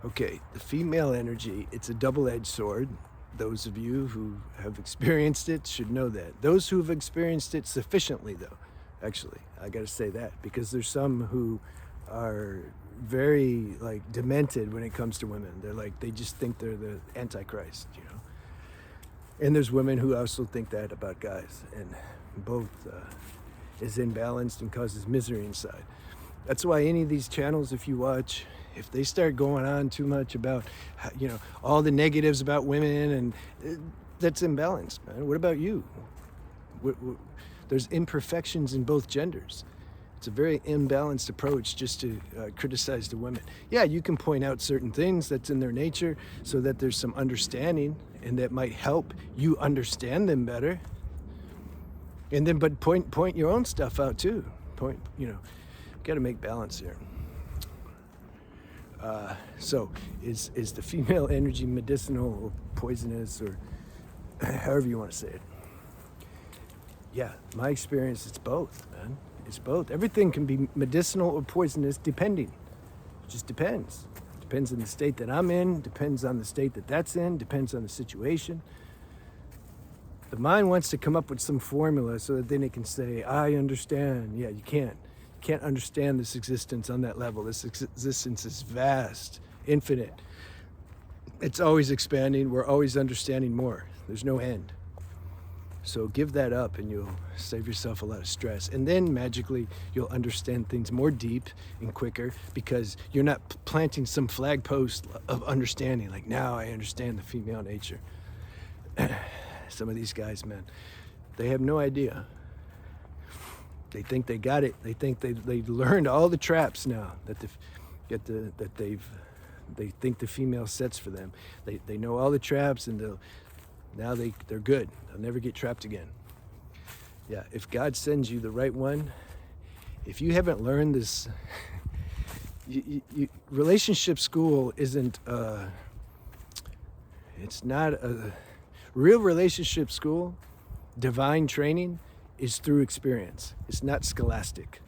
Okay, the female energy, it's a double-edged sword. Those of you who have experienced it should know that. Those who have experienced it sufficiently, though, actually, I got to say that, because there's some who are very like demented when it comes to women. They're like, they just think they're the Antichrist, you know. And there's women who also think that about guys, and both is imbalanced and causes misery inside. That's why any of these channels, if you watch, if they start going on too much about, you know, all the negatives about women, and that's imbalanced, man. What about you? There's imperfections in both genders. It's a very imbalanced approach just to criticize the women. Yeah, you can point out certain things that's in their nature so that there's some understanding, and that might help you understand them better. And then, but point your own stuff out too. Point, you know, got to make balance here. So is the female energy medicinal or poisonous, or however you want to say it? Yeah, my experience, it's both, man. It's both. Everything can be medicinal or poisonous depending. It just depends. Depends on the state that I'm in, depends on the state that that's in, depends on the situation. The mind wants to come up with some formula so that then it can say, I understand. Yeah, you can't. You can't understand this existence on that level. This existence is vast, infinite. It's always expanding. We're always understanding more. There's no end. So give that up and you'll save yourself a lot of stress. And then magically you'll understand things more deep and quicker, because you're not planting some flag post of understanding. Like, now I understand the female nature. Some of these guys, man, they have no idea. They think they got it. They think they've learned all the traps now that they think the female sets for them. They know all the traps, and they're good. They'll never get trapped again. Yeah, if God sends you the right one, if you haven't learned this, relationship school isn't. It's not a real relationship school. Divine training is through experience. It's not scholastic.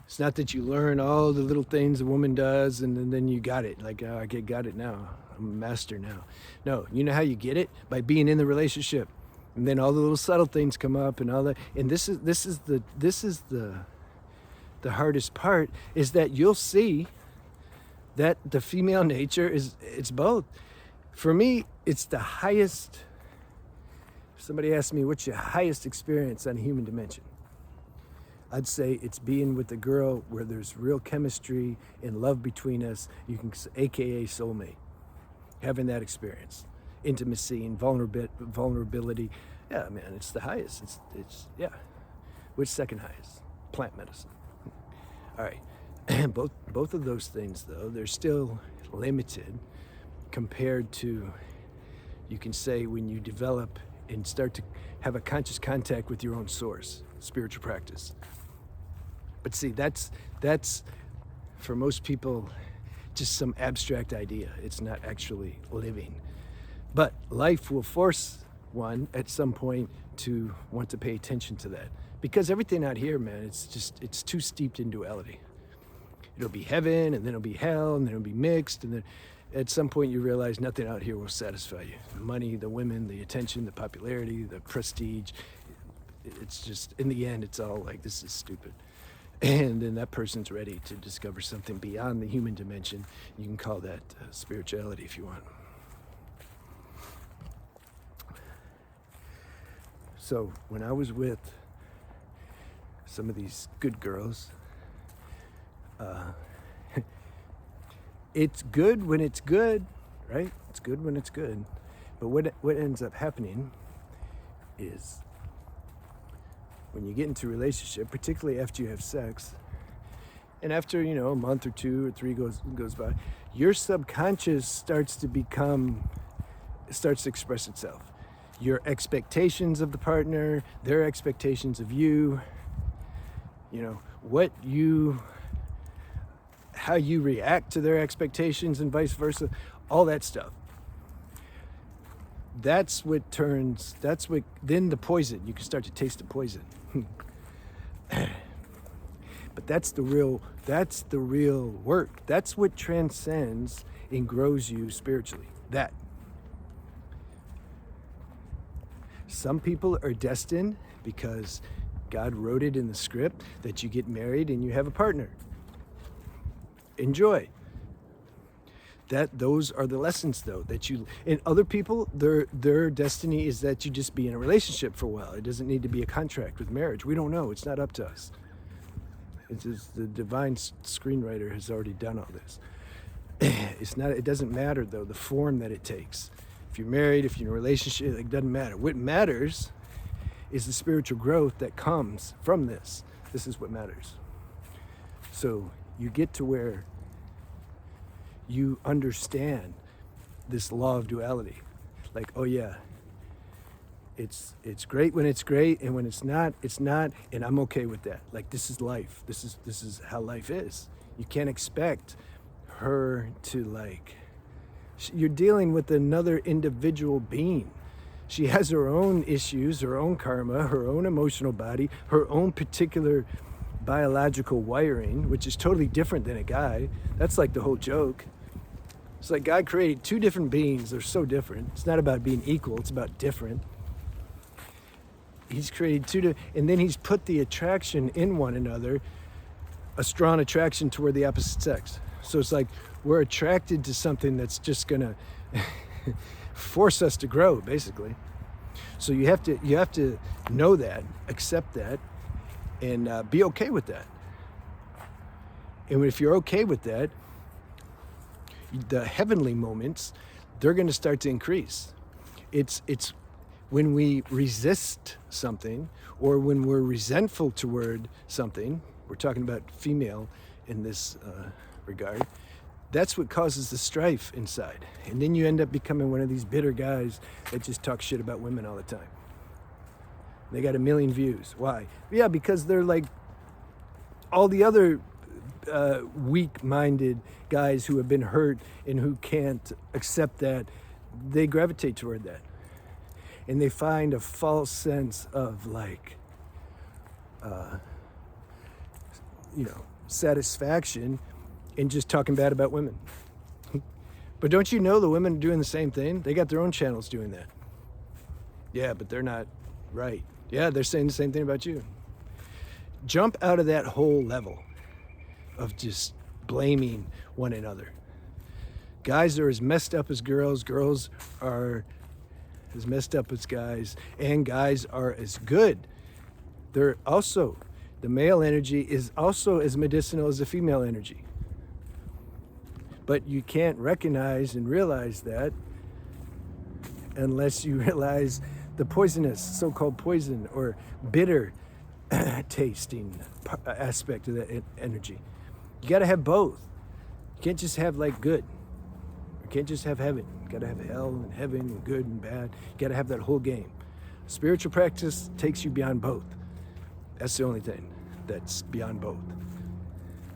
It's not that you learn all the little things a woman does and then you got it. Like, oh, I got it now. I'm a master now. No, you know how you get it? By being in the relationship. And then all the little subtle things come up and all that. And this is the hardest part, is that you'll see that the female nature it's both. For me, it's the highest. If somebody asks me, what's your highest experience on a human dimension? I'd say it's being with a girl where there's real chemistry and love between us. You can, AKA soulmate. Having that experience, intimacy and vulnerability. Yeah, man, it's the highest. It's yeah. Which second highest? Plant medicine. All right. both of those things, though, they're still limited compared to, you can say, when you develop and start to have a conscious contact with your own source, spiritual practice. But see, that's for most people just some abstract idea. It's not actually living. But life will force one at some point to want to pay attention to that. Because everything out here, man, it's too steeped in duality. It'll be heaven, and then it'll be hell, and then it'll be mixed, and then at some point you realize nothing out here will satisfy you. The money, the women, the attention, the popularity, the prestige. It's just, in the end, it's all like, this is stupid. And then that person's ready to discover something beyond the human dimension. You can call that spirituality if you want. So when I was with some of these good girls, it's good when it's good, right? It's good when it's good. But what ends up happening is, when you get into a relationship, particularly after you have sex, and after, you know, a month or 2 or 3 goes by, your subconscious starts to express itself. Your expectations of the partner, their expectations of you, you know, how you react to their expectations and vice versa, all that stuff. Then the poison, you can start to taste the poison. But that's the real work. That's what transcends and grows you spiritually. That. Some people are destined because God wrote it in the script that you get married and you have a partner. Enjoy. Those are the lessons though that you, and other people, their destiny is that you just be in a relationship for a while. It doesn't need to be a contract with marriage. We don't know. It's not up to us. It's just the divine screenwriter has already done all this. It doesn't matter though, the form that it takes. If you're married, if you're in a relationship, it doesn't matter. What matters is the spiritual growth that comes from this. This is what matters. So you get to where you understand this law of duality. Like, oh yeah, it's great when it's great, and when it's not, and I'm okay with that. Like, this is life. This is how life is. You can't expect her to, like, you're dealing with another individual being. She has her own issues, her own karma, her own emotional body, her own particular biological wiring, which is totally different than a guy. That's like the whole joke. It's like God created two different beings. They're so different. It's not about being equal. It's about different. He's created and then he's put the attraction in one another, a strong attraction toward the opposite sex. So it's like we're attracted to something that's just gonna force us to grow, basically. So you have to know that, accept that, and be okay with that. And if you're okay with that, the heavenly moments, they're going to start to increase. It's when we resist something, or when we're resentful toward something, we're talking about female in this regard, that's what causes the strife inside. And then you end up becoming one of these bitter guys that just talk shit about women all the time. They got 1 million views. Why? Yeah, because they're like all the other weak-minded guys who have been hurt and who can't accept that. They gravitate toward that. And they find a false sense of, like, satisfaction in just talking bad about women. But don't you know the women are doing the same thing? They got their own channels doing that. Yeah, but they're not right. Yeah, they're saying the same thing about you. Jump out of that whole level of just blaming one another. Guys are as messed up as girls. Girls are as messed up as guys. And guys are as good. They're also, the male energy is also as medicinal as the female energy. But you can't recognize and realize that unless you realize the poisonous, so-called poison or bitter tasting aspect of that energy. You got to have both. You can't just have like good. You can't just have heaven. You got to have hell and heaven and good and bad. You got to have that whole game. Spiritual practice takes you beyond both. That's the only thing that's beyond both.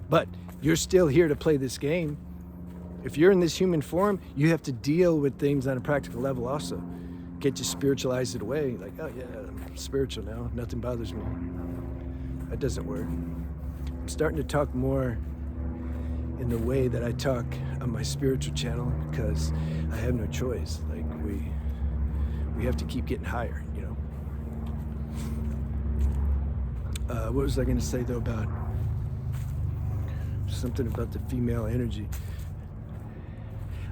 But you're still here to play this game. If you're in this human form, you have to deal with things on a practical level also. You can't just spiritualize it away. Like, oh yeah, I'm spiritual now. Nothing bothers me. That doesn't work. I'm starting to talk more in the way that I talk on my spiritual channel because I have no choice. Like we have to keep getting higher, you know. What was I going to say though about something about the female energy?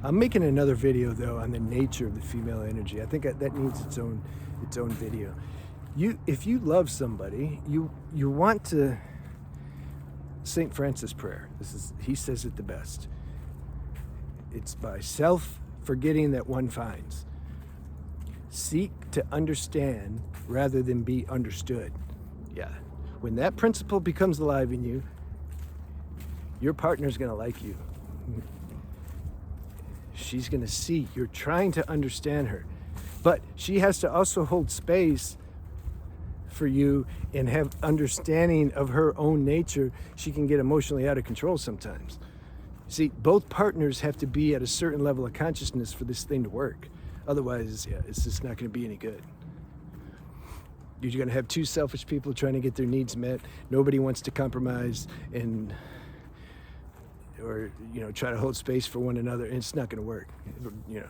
I'm making another video though on the nature of the female energy. I think that needs its own video. If you love somebody, you want to. St. Francis prayer. He says it the best. It's by self-forgetting that one finds. Seek to understand rather than be understood. Yeah. When that principle becomes alive in you, your partner's gonna like you. She's gonna see you're trying to understand her. But she has to also hold space for you and have understanding of her own nature. She can get emotionally out of control sometimes. See, both partners have to be at a certain level of consciousness for this thing to work. Otherwise, yeah, it's just not going to be any good. You're going to have two selfish people trying to get their needs met. Nobody wants to compromise, and or try to hold space for one another, and it's not going to work. You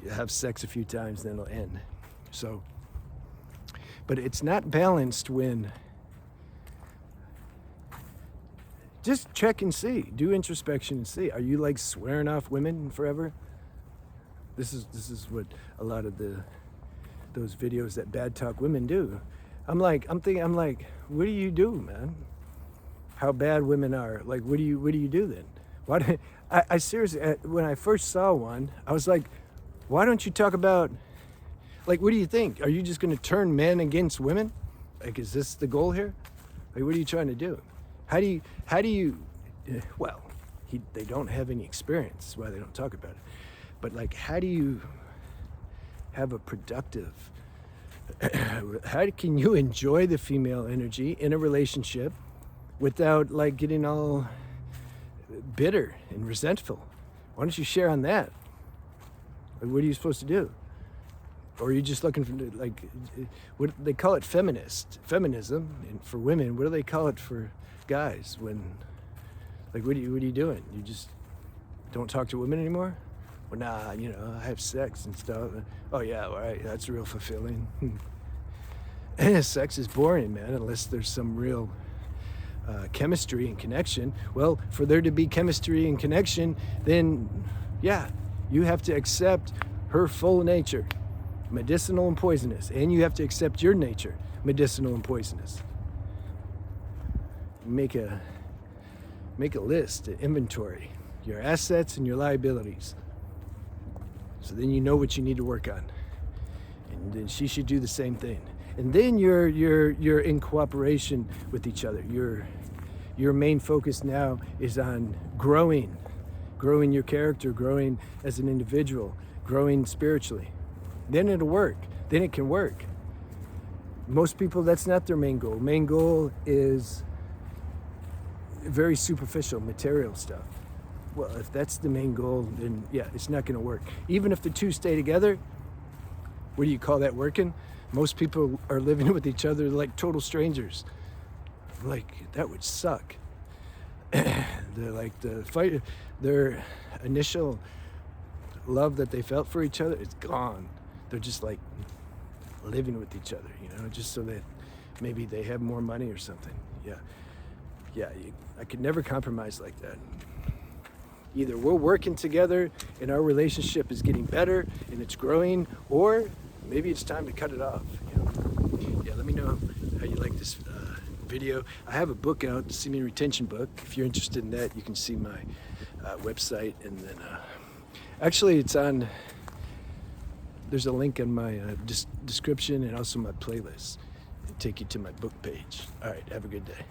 have sex a few times, then it'll end. So, but it's not balanced when. Just check and see. Do introspection and see. Are you like swearing off women forever? This is what a lot of those videos that bad talk women do. I'm like, what do you do, man? How bad women are. Like, what do you do then? I seriously, when I first saw one, I was like, why don't you talk about, like, what do you think? Are you just going to turn men against women? Like, is this the goal here? Like, what are you trying to do? How do you, well, they don't have any experience, that's why they don't talk about it. But like, how do you have a productive, how can you enjoy the female energy in a relationship without like getting all bitter and resentful? Why don't you share on that? Like, what are you supposed to do? Or are you just looking for, like, what they call it feminism, and for women, what do they call it for guys? When, like, what are you doing? You just don't talk to women anymore? Well, nah, I have sex and stuff. Oh yeah, all right, that's real fulfilling. Sex is boring, man, unless there's some real chemistry and connection. Well, for there to be chemistry and connection, then yeah, you have to accept her full nature, medicinal and poisonous, and you have to accept your nature, medicinal and poisonous. Make a list, an inventory, your assets and your liabilities. So then you know what you need to work on, and then she should do the same thing. And then you're in cooperation with each other. Your main focus now is on growing your character, growing as an individual, growing spiritually. Then it'll work. Then it can work. Most people, that's not their main goal. Main goal is very superficial, material stuff. Well, if that's the main goal, then yeah, it's not going to work. Even if the two stay together, what do you call that working? Most people are living with each other like total strangers. Like, that would suck. They're like their initial love that they felt for each other is gone. They're just like living with each other, just so that maybe they have more money or something. Yeah, I could never compromise like that. Either we're working together and our relationship is getting better and it's growing, or maybe it's time to cut it off. Yeah, let me know how you like this video. I have a book out, the Semen Retention book. If you're interested in that, you can see my website, and then actually it's on, there's a link in my description and also my playlist. It'll take you to my book page. All right, have a good day.